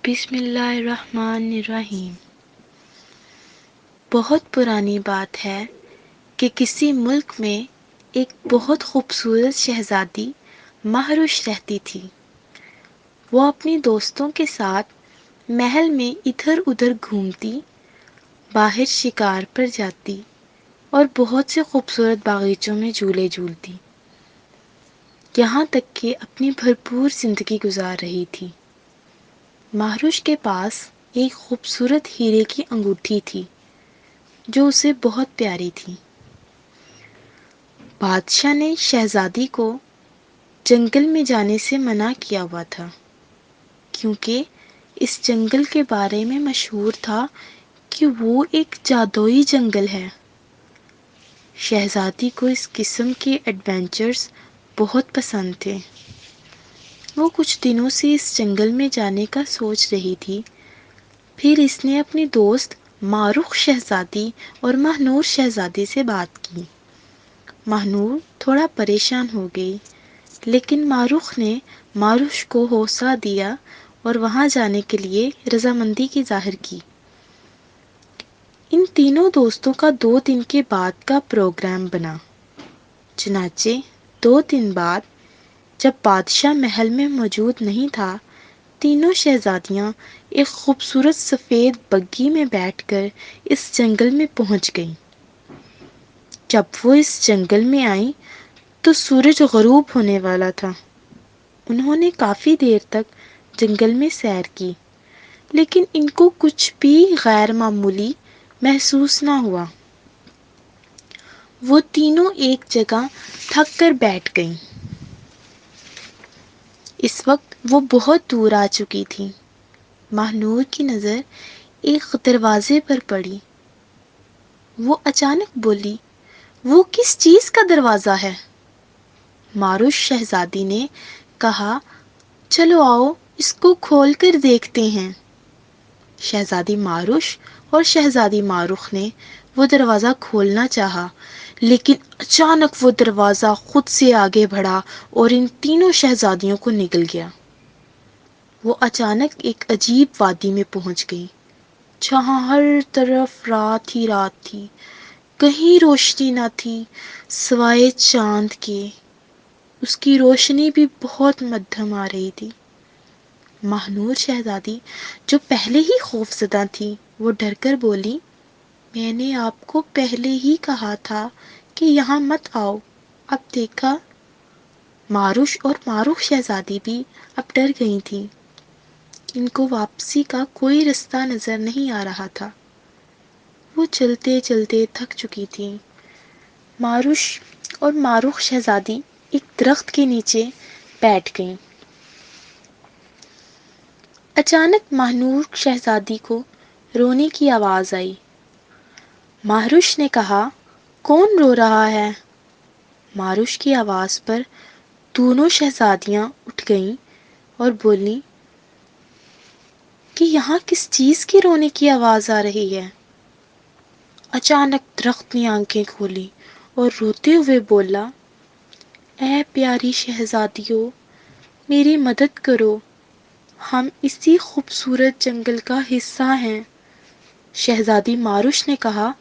بسم اللہ الرحمن الرحیم۔ بہت پرانی بات ہے کہ کسی ملک میں ایک بہت خوبصورت شہزادی مہروش رہتی تھی۔ وہ اپنی دوستوں کے ساتھ محل میں ادھر ادھر گھومتی، باہر شکار پر جاتی اور بہت سے خوبصورت باغیچوں میں جھولے جھولتی، یہاں تک کہ اپنی بھرپور زندگی گزار رہی تھی۔ مہروش کے پاس ایک خوبصورت ہیرے کی انگوٹھی تھی جو اسے بہت پیاری تھی۔ بادشاہ نے شہزادی کو جنگل میں جانے سے منع کیا ہوا تھا، کیونکہ اس جنگل کے بارے میں مشہور تھا کہ وہ ایک جادوئی جنگل ہے۔ شہزادی کو اس قسم کے ایڈونچرز بہت پسند تھے۔ وہ کچھ دنوں سے اس جنگل میں جانے کا سوچ رہی تھی۔ پھر اس نے اپنی دوست ماروخ شہزادی اور ماہنور شہزادی سے بات کی۔ ماہنور تھوڑا پریشان ہو گئی، لیکن ماروخ نے ماروش کو حوصلہ دیا اور وہاں جانے کے لیے رضامندی کی ظاہر کی۔ ان تینوں دوستوں کا 2 دن کے بعد کا پروگرام بنا۔ چنانچہ 2 دن بعد جب بادشاہ محل میں موجود نہیں تھا، تینوں شہزادیاں ایک خوبصورت سفید بگھی میں بیٹھ کر اس جنگل میں پہنچ گئیں۔ جب وہ اس جنگل میں آئیں تو سورج غروب ہونے والا تھا۔ انہوں نے کافی دیر تک جنگل میں سیر کی، لیکن ان کو کچھ بھی غیر معمولی محسوس نہ ہوا۔ وہ تینوں ایک جگہ تھک کر بیٹھ گئیں۔ اس وقت وہ بہت دور آ چکی تھیں۔ ماہنور کی نظر ایک دروازے پر پڑی۔ وہ اچانک بولی، وہ کس چیز کا دروازہ ہے؟ ماروش شہزادی نے کہا، چلو آؤ اس کو کھول کر دیکھتے ہیں۔ شہزادی ماروش اور شہزادی ماروخ نے وہ دروازہ کھولنا چاہا، لیکن اچانک وہ دروازہ خود سے آگے بڑھا اور ان تینوں شہزادیوں کو نگل گیا۔ وہ اچانک ایک عجیب وادی میں پہنچ گئی، جہاں ہر طرف رات ہی رات تھی۔ کہیں روشنی نہ تھی سوائے چاند کے۔ اس کی روشنی بھی بہت مدھم آ رہی تھی۔ ماہنور شہزادی جو پہلے ہی خوف زدہ تھی، وہ ڈر کر بولی، میں نے آپ کو پہلے ہی کہا تھا کہ یہاں مت آؤ، اب دیکھا۔ ماروش اور ماروخ شہزادی بھی اب ڈر گئی تھیں۔ ان کو واپسی کا کوئی رستہ نظر نہیں آ رہا تھا۔ وہ چلتے چلتے تھک چکی تھیں۔ ماروش اور ماروخ شہزادی ایک درخت کے نیچے بیٹھ گئیں۔ اچانک ماہنور شہزادی کو رونے کی آواز آئی۔ ماروش نے کہا، کون رو رہا ہے؟ ماروش کی آواز پر دونوں شہزادیاں اٹھ گئیں اور بولیں کہ یہاں کس چیز کی رونے کی آواز آ رہی ہے؟ اچانک درخت نے آنکھیں کھولی اور روتے ہوئے بولا، اے پیاری شہزادیوں، میری مدد کرو، ہم اسی خوبصورت جنگل کا حصہ ہیں۔ شہزادی ماروش نے کہا،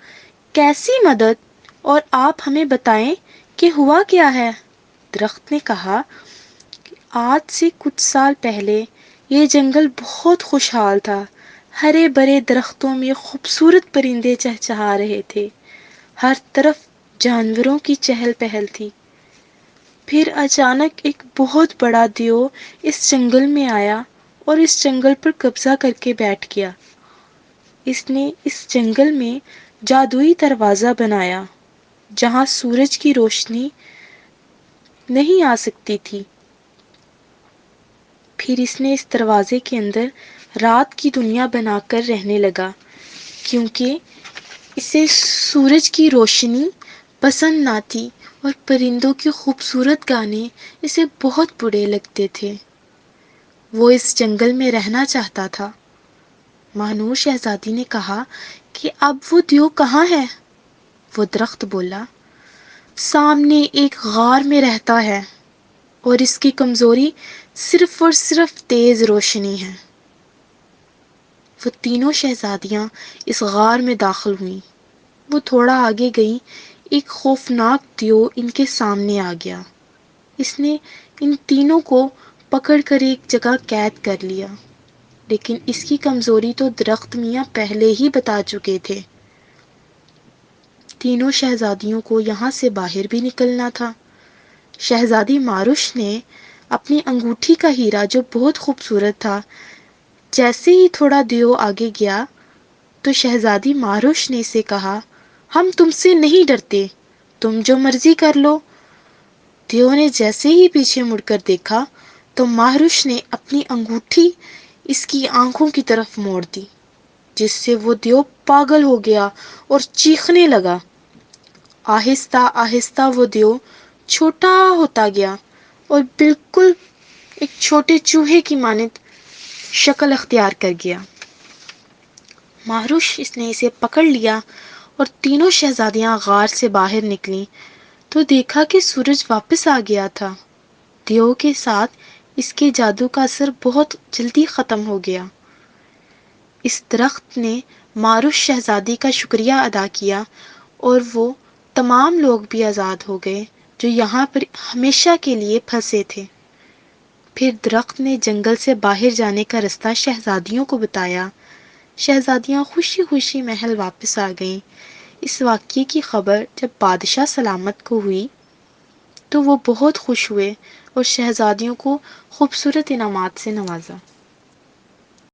کیسی مدد، اور آپ ہمیں بتائیں کہ ہوا کیا ہے؟ درخت نے کہا، آج سے کچھ سال پہلے یہ جنگل بہت خوشحال تھا۔ ہرے بھرے درختوں میں خوبصورت پرندے چہچہا رہے تھے۔ ہر طرف جانوروں کی چہل پہل تھی۔ پھر اچانک ایک بہت بڑا دیو اس جنگل میں آیا اور اس جنگل پر قبضہ کر کے بیٹھ گیا۔ اس نے اس جنگل میں جادوئی دروازہ بنایا، جہاں سورج کی روشنی نہیں آ سکتی تھی۔ پھر اس نے اس دروازے کے اندر رات کی دنیا بنا کر رہنے لگا، کیونکہ اسے سورج کی روشنی پسند نہ تھی اور پرندوں کے خوبصورت گانے اسے بہت برے لگتے تھے۔ وہ اس جنگل میں رہنا چاہتا تھا۔ ماہنور شہزادی نے کہا کہ اب وہ دیو کہاں ہے؟ وہ درخت بولا، سامنے ایک غار میں رہتا ہے، اور اس کی کمزوری صرف اور صرف تیز روشنی ہے۔ وہ تینوں شہزادیاں اس غار میں داخل ہوئیں۔ وہ تھوڑا آگے گئی، ایک خوفناک دیو ان کے سامنے آ گیا۔ اس نے ان تینوں کو پکڑ کر ایک جگہ قید کر لیا، لیکن اس کی کمزوری تو درخت میاں پہلے ہی بتا چکے تھے۔ تینوں شہزادیوں کو یہاں سے باہر بھی نکلنا تھا۔ شہزادی ماروش نے اپنی انگوٹھی کا ہیرا جو بہت خوبصورت تھا، جیسے ہی تھوڑا دیو آگے گیا تو شہزادی ماروش نے اسے کہا، ہم تم سے نہیں ڈرتے، تم جو مرضی کر لو۔ دیو نے جیسے ہی پیچھے مڑ کر دیکھا تو ماروش نے اپنی انگوٹھی اس کی آنکھوں کی طرف موڑ دی، جس سے وہ دیو پاگل ہو گیا اور چیخنے لگا۔ آہستہ آہستہ وہ دیو چھوٹا ہوتا گیا اور بالکل ایک چھوٹے چوہے کی مانند شکل اختیار کر گیا۔ ماروش اس نے اسے پکڑ لیا اور تینوں شہزادیاں غار سے باہر نکلیں تو دیکھا کہ سورج واپس آ گیا تھا۔ دیو کے ساتھ اس کے جادو کا اثر بہت جلدی ختم ہو گیا۔ اس درخت نے ماروش شہزادی کا شکریہ ادا کیا اور وہ تمام لوگ بھی آزاد ہو گئے جو یہاں پر ہمیشہ کے لیے پھنسے تھے۔ پھر درخت نے جنگل سے باہر جانے کا رستہ شہزادیوں کو بتایا۔ شہزادیاں خوشی خوشی محل واپس آ گئیں۔ اس واقعے کی خبر جب بادشاہ سلامت کو ہوئی تو وہ بہت خوش ہوئے اور شہزادیوں کو خوبصورت انعامات سے نوازا۔